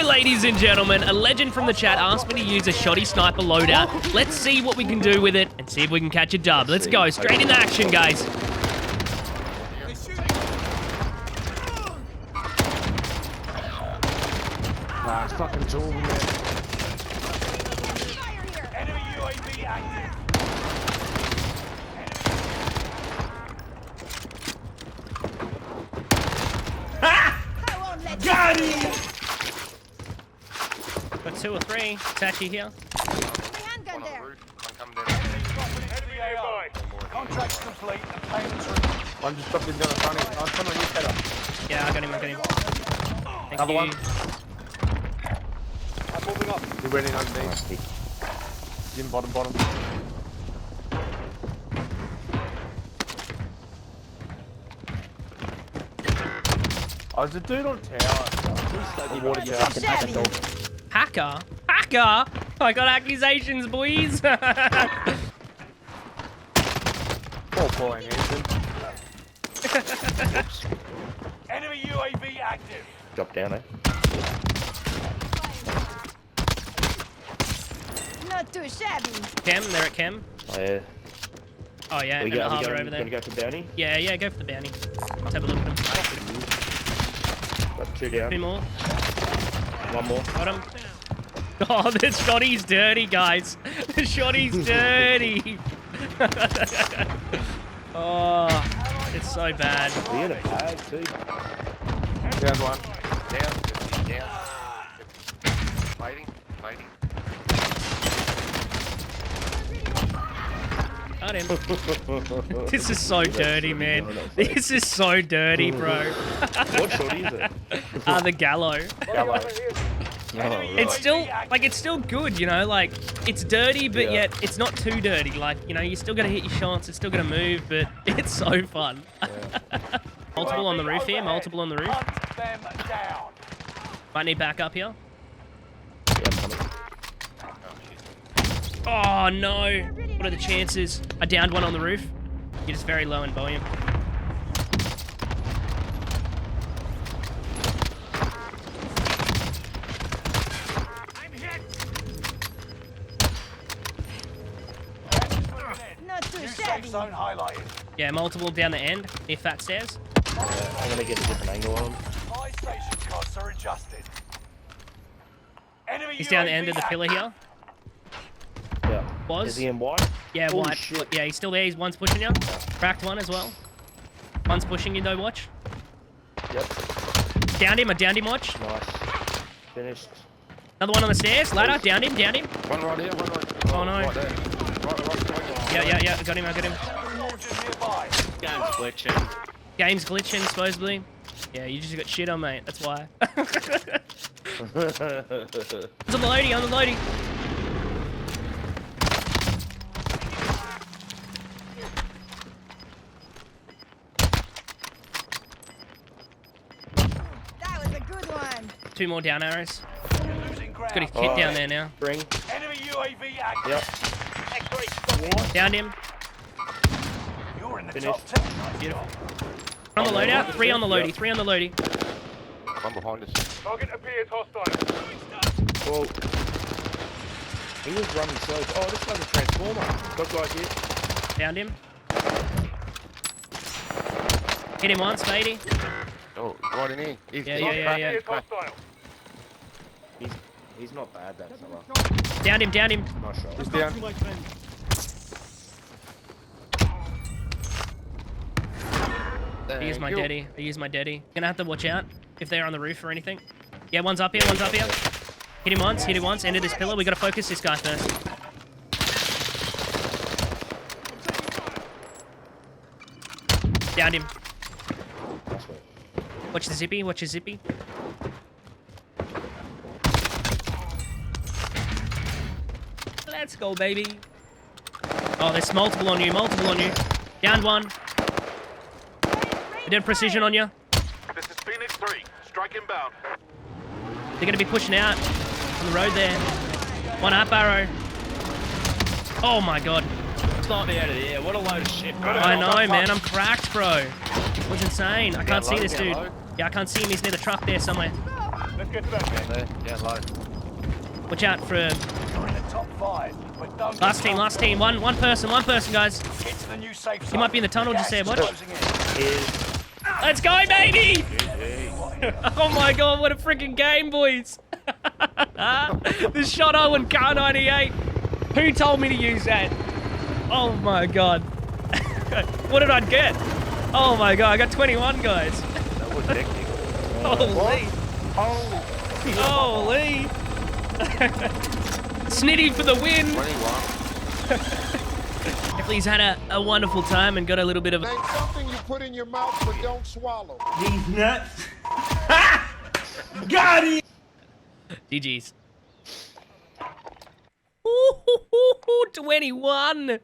ladies and gentlemen, a legend from the chat asked me to use a shoddy sniper loadout. Let's see what we can do with it and see if we can catch a dub. Let's go, straight into action, guys. Ah, it's fucking two of them, man. Enemy UAV active. Got him! Got 2 or 3. Tachi here. Handgun there. Enemy AI. Contracts complete and payments are... One just dropped in down the front end. Oh, someone you header. Yeah, I got him, Thank Another you. one. I'm moving up. He went in underneath. In bottom. Oh, there's a dude on tower. The water tower. Hacker? Hacker? I got accusations, boys. Poor boy, Hanson. Enemy UAV active. Drop down, eh? Not too shabby. Chem, they're at Chem. Oh, yeah. Oh yeah, and the harbour over there. Gonna go for bounty? Yeah, go for the bounty. Let's have a look at them. Got 2 down. 2 more. 1 more. Got him. Oh, the shotty's dirty, guys. The shotty's dirty. Oh, it's so bad. He had a bag too. Down 1. Down. Fighting. Got him. This is so dirty, man. This is so dirty, bro. What shorty is it? The Gallo. Gallo. It's still, like, it's still good, you know, like, it's dirty, but yet it's not too dirty. Like, you know, you still gotta hit your shots, it's still gotta move, but it's so fun. Multiple on the roof here, multiple on the roof. Hunt them down. Might need backup here. Yeah, I'm coming. Oh, no. What are the chances? I downed one on the roof. You're just very low in volume. Not too Safe shabby. zone highlighted. Yeah, multiple down the end, near fat stairs. I'm gonna get a different angle on him. Buy station costs are adjusted. Enemy He's down the UAV end of the pillar active. here. Yeah. Was? Is he in white? Yeah, Holy white. shit. Yeah, he's still there. He's one's pushing you. Cracked one as well. One's pushing you though, watch. Yep. Downed him, I downed him, watch. Nice. Finished. Another one on the stairs. Ladder, downed him. One right here, one right. Oh, no. Right there. Right. Yeah, got him. Soldiers nearby. Game's glitching, supposedly. Yeah, you just got shit on, mate. That's why. It's on the loadie, That was a good one. 2 more down arrows. Losing ground. Got his kit down there now. Bring. Enemy UAV active. Yep. Downed him. You're in the Finished. top 10. Nice Beautiful. job. On the loadout. 3 on the loadie. Yep. 3 on the loadie. One behind us. Target appears hostile. Well, he was running slow. Oh, this guy's a transformer. Got guy here. Downed him. Hit him once, matey. Oh, right in here. He's Yeah. Appears hostile. He's not bad, that fella. Downed him. Nice shot. He's down. I use my daddy. Gonna have to watch out if they're on the roof or anything. Yeah, one's up here. Hit him once, ended this pillar. We gotta focus this guy first. Downed him. Watch the zippy, watch his zippy. Let's go, baby. Oh, there's multiple on you. Downed one. They did precision on you. This is Phoenix 3. Strike inbound. They're gonna be pushing out on the road there. One up arrow. Oh my god. Start me out of here. What a load of shit, bro. I know, man. I'm cracked, bro. It was insane. I can't see low, this down dude. low. Yeah, I can't see him. He's near the truck there somewhere. Let's get to that game. There, down low. Watch out for You're in the top 5, but don't last team, last team. One person, guys. get to the new safe zone. He might be in the tunnel just there, watch. Closing in. Let's go, baby! Oh my god, what a freaking game, boys. The shot I won KAR98. Who told me to use that? Oh my god. What did I get? Oh my god, I got 21, guys. That was hectic. Holy. Holy. Snitty for the win. 21. Definitely he's had a wonderful time and got a little bit of... Name something you put in your mouth but don't swallow. These nuts. Got it. GG's. Ooh, 21.